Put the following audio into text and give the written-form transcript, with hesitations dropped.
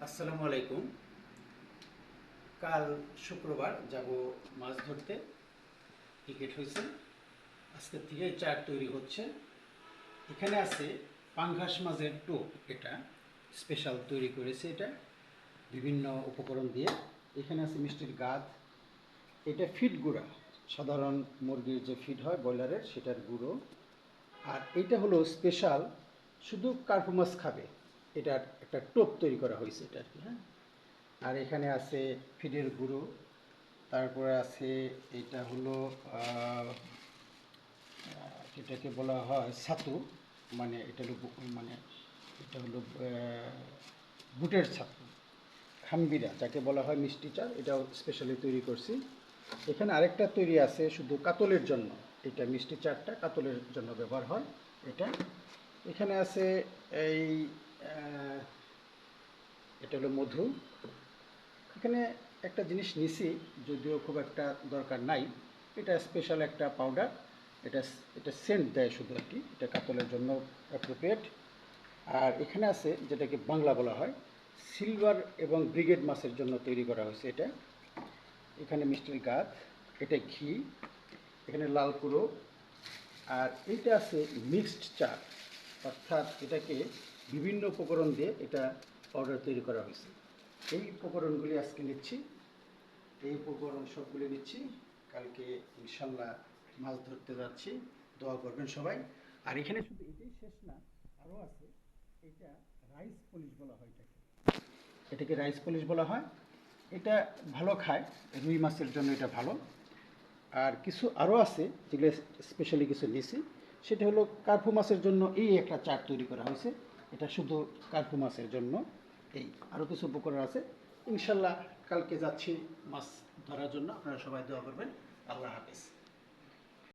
আসসালামু আলাইকুম। কাল শুক্রবার যাব মাছ ধরতে। টিকিট হয়েছে, আজকের থেকে চার তৈরি হচ্ছে। এখানে আছে পাঙ্গাস মাছের টোপ, এটা স্পেশাল তৈরি করেছে, এটা বিভিন্ন উপকরণ দিয়ে। এখানে আছে মিষ্টির গাদ, এটা ফিড গুঁড়া, সাধারণ মুরগির যে ফিড হয় ব্রয়লারের সেটার গুঁড়ো। আর এইটা হলো স্পেশাল, শুধু কার্পু মাছ খাবে, এটার একটা টোপ তৈরি করা হয়েছে এটা আর কি। হ্যাঁ, আর এখানে আছে ফিডের গুঁড়ো, তারপরে আছে এটা হলো যেটাকে বলা হয় ছাতু, মানে এটা হলো মানে এটা হলো বুটের ছাতু, খাম্বিরা যাকে বলা হয়, মিষ্টি চাল, এটাও স্পেশালি তৈরি করছি। এখানে আরেকটা তৈরি আছে শুধু কাতলের জন্য, এটা মিষ্টি চাটটা কাতলের জন্য ব্যবহার হয় এটা। এখানে আছে এই আহ, এটা হলো মধু। এখানে একটা জিনিস নিছি, যদিও খুব একটা দরকার নাই, এটা স্পেশাল একটা পাউডার, এটা এটা সেন্ট দেয় শুধু আর কি, এটা কাতলের জন্য অ্যাপ্রোপ্রিয়েট। আর এখানে আছে যেটাকে বাংলা বলা হয় সিলভার এবং ব্রিগেড মাছের জন্য তৈরি করা হয়েছে এটা। এখানে মিষ্টির গাছ, এটা ঘি, এখানে লাল কুড়ো, আর এইটা আছে মিক্সড চাল, অর্থাৎ এটাকে বিভিন্ন উপকরণ দিয়ে এটা পাউডার তৈরি করা হয়েছে। এই উপকরণগুলি আজকে নিচ্ছি, এই উপকরণ সবগুলি নিচ্ছি, কালকে ইনশাল্লাহ মাছ ধরতে যাচ্ছি। দোয়া করবেন সবাই। আর এখানে শুধু এটাই শেষ না, আরও আছে। এটা রাইস পলিশ বলা হয় এটাকে, এটাকে রাইস পলিশ বলা হয়। এটা ভালো খায়, রুই মাছের জন্য এটা ভালো। আর কিছু আরও আছে যেগুলো স্পেশালি কিছু নিয়েছি, সেটা হলো কার্পু মাছের জন্য এই একটা চাট তৈরি করা হয়েছে, এটা শুধু কার্পু মাছের জন্য। এই আরও কিছু উপকরণ আছে। ইনশাল্লাহ কালকে যাচ্ছি মাছ ধরার জন্য, আপনারা সবাই দোয়া করবেন। আল্লাহ হাফেজ।